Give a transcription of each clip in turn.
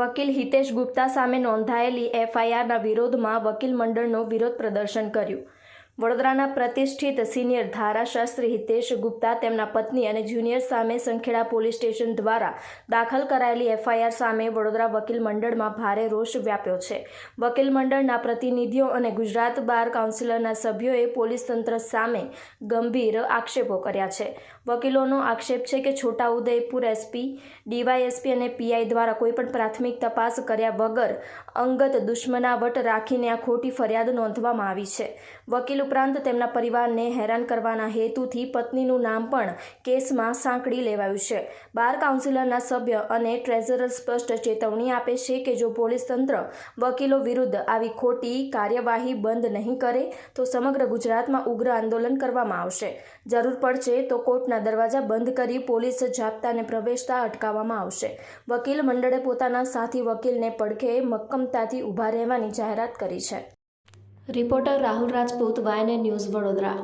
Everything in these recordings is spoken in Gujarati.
વકીલ હિતેશ ગુપ્તા સામે નોંધાયેલી એફઆઈઆરના વિરોધમાં વકીલ મંડળનો વિરોધ પ્રદર્શન કર્યું। વડોદરાના પ્રતિષ્ઠિત સિનિયર ધારાશાસ્ત્રી હિતેશ ગુપ્તા તેમના પત્ની અને જુનિયર સામે સંખેડા પોલીસ સ્ટેશન દ્વારા દાખલ કરાયેલી એફઆઈઆર સામે વડોદરા વકીલ મંડળમાં ભારે રોષ વ્યાપ્યો છે। વકીલ મંડળના પ્રતિનિધિઓ અને ગુજરાત બાર કાઉન્સિલના સભ્યોએ પોલીસ તંત્ર સામે ગંભીર આક્ષેપો કર્યા છે। વકીલોનો આક્ષેપ છે કે છોટાઉદેપુર એસપી, ડીવાયએસપી અને પીઆઈ દ્વારા કોઈપણ પ્રાથમિક તપાસ કર્યા વગર અંગત દુશ્મનાવટ રાખીને આ ખોટી ફરિયાદ નોંધવામાં આવી છે। વકીલ ઉપરાંત તેમના પરિવારને હેરાન કરવાના હેતુથી પત્નીનું નામ પણ કેસમાં સાંકળી લેવાયું છે। બાર કાઉન્સિલના સભ્ય અને ટ્રેઝરર સ્પષ્ટ ચેતવણી આપે છે કે જો પોલીસ તંત્ર વકીલો વિરુદ્ધ આવી ખોટી કાર્યવાહી બંધ નહીં કરે તો સમગ્ર ગુજરાતમાં ઉગ્ર આંદોલન કરવામાં આવશે। જરૂર પડશે તો કોર્ટના દરવાજા બંધ કરી પોલીસ જાપ્તાને પ્રવેશતા અટકાવવામાં આવશે। વકીલ મંડળે પોતાના સાથી વકીલને પડખે મક્કમતાથી ઊભા રહેવાની જાહેરાત કરી છે। રિપોર્ટર રાહુલ રાજપૂત, વાયને ન્યૂઝ, વડોદરા।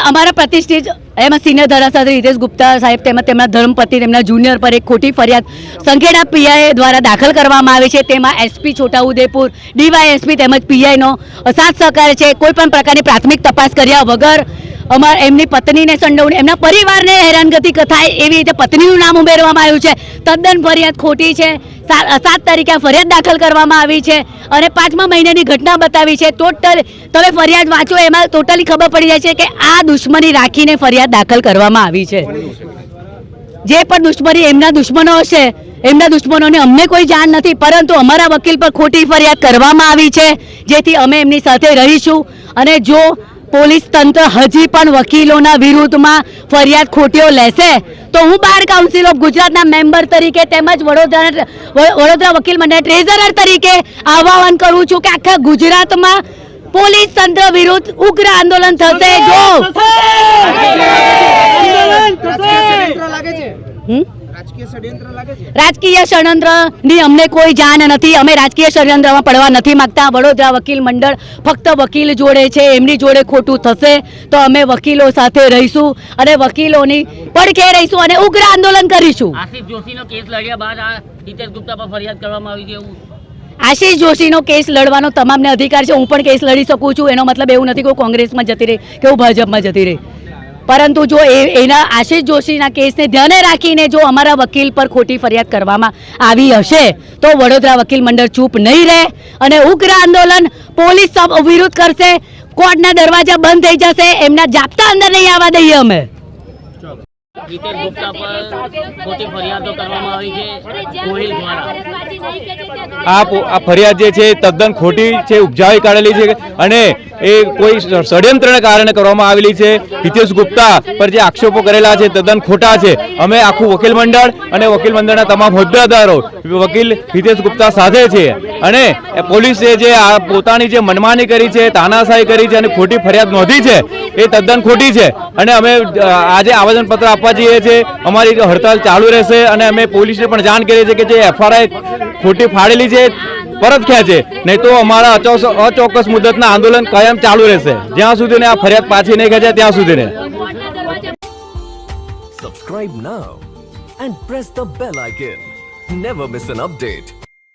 અમારા પ્રતિષ્ઠિત એમાં સિનિયર ધારાશાસ્ત્રી હિતેશ ગુપ્તા સાહેબ તેમના ધર્મપત્ની તેમના જુનિયર પર એક ખોટી ફરિયાદ સંખેડા પીઆઈ દ્વારા દાખલ કરવામાં આવી છે। તેમાં એસપી છોટાઉદેપુર, ડીવાયએસપી તેમજ પીઆઈનો સાથ સહકાર છે। કોઈપણ પ્રકારની પ્રાથમિક તપાસ કર્યા વગર એમની પત્નીને સંડોવણી, એમના પરિવારને હેરાનગતિ થાય એવી રીતે પત્નીનું નામ ઉમેરવામાં આવ્યું છે। તદ્દન ફરિયાદ ખોટી છે। 7 તારીખે ફરિયાદ દાખલ કરવામાં આવી છે અને 5મા મહિનાની ઘટના બતાવી છે। ટોટલ તમે ફરિયાદ વાંચો એમાં ટોટલી ખબર પડી જાય છે કે આ દુશ્મની રાખીને ફરિયાદ દાખલ કરવામાં આવી છે। જે પણ દુશ્મની એમના દુશ્મનો હશે, એમના દુશ્મનોને અમને કોઈ જાણ નથી, પરંતુ અમારા વકીલ પર ખોટી ફરિયાદ કરવામાં આવી છે, જેથી અમે એમની સાથે રહીશું। અને જો પોલીસ તંત્ર હજી પણ વકીલોના વિરુદ્ધમાં ફરિયાદ ખોટીઓ લેશે તો હું બાર કાઉન્સિલ ઓફ ગુજરાતના મેમ્બર તરીકે તેમજ વડોદરા વકીલ મંડળ ટ્રેઝરર તરીકે આહવાન કરું છું કે આખા ગુજરાતમાં પોલીસ તંત્ર વિરુદ્ધ ઉગ્ર આંદોલન થશે। રાજકીય ષડયંત્રની અમને કોઈ જાણ નથી। અમે રાજકીય ષડયંત્રમાં પડવા નથી માંગતા। વડોદરા વકીલ મંડળ ફક્ત વકીલ જોડે છે, એમની જોડે ખોટું થશે તો અમે વકીલો સાથે રહીશું અને વકીલોની પડખે રહીશું અને ઉગ્ર આંદોલન કરીશું। આશિષ જોશીનો કેસ લડ્યા બાદ આ હિતેશ ગુપ્તા પર ફરિયાદ કરવામાં આવી છે। આશિષ જોશીનો કેસ લડવાનો તમામને અધિકાર છે। હું પણ કેસ લડી શકું છું। એનો મતલબ એવું નથી કે હું કોંગ્રેસમાં જતી રહી કે હું ભાજપમાં જતી રહી, પરંતુ જો એના આશિષ જોશીના કેસને ધ્યાને રાખીને જો અમારા વકીલ પર ખોટી ફરિયાદ કરવામાં આવી હશે તો વડોદરા વકીલ મંડળ ચૂપ નહીં રહે અને ઉગ્ર આંદોલન પોલીસ વિરુદ્ધ કરશે। કોર્ટના દરવાજા બંધ થઈ જશે, એમના જાપ્તા અંદર નહીં આવવા દઈએ અમે। હિતેશ ગુપ્તા પર ખોટી ફરિયાદો કરવામાં આવી છે ગોહિલ દ્વારા। આ ફરિયાદ જે છે તદ્દન ખોટી છે, ઉપજાવી કાઢેલી છે અને એ કોઈ ષડયંત્રના કારણે કરવામાં આવેલી છે। હિતેશ ગુપ્તા પર જે આક્ષેપો કરેલા છે તદ્દન ખોટા છે। અમે આખું વકીલ મંડળ અને વકીલ મંડળના તમામ હોદ્દેદારો વકીલ હિતેશ ગુપ્તા સાથે છે અને પોલીસે જે પોતાની જે મનમાની કરી છે, તાનાશાહી કરી છે અને ખોટી ફરિયાદ નોંધી છે એ તદ્દન ખોટી છે અને અમે આજે આવેદનપત્ર આપવા જઈએ છીએ। અમારી હડતાલ ચાલુ રહેશે અને અમે પોલીસને પણ જાણ કરી છે કે જે એફઆરઆઈ ખોટી ફાડેલી છે પરત ખેંચે, નહીં તો અમારા અચોક્કસ મુદતના આંદોલન કાયમ ચાલુ રહેશે જ્યાં સુધી આ ફરિયાદ પાછી નહીં ખેંચે ત્યાં સુધી। Subscribe now and press the bell icon. Never miss an update.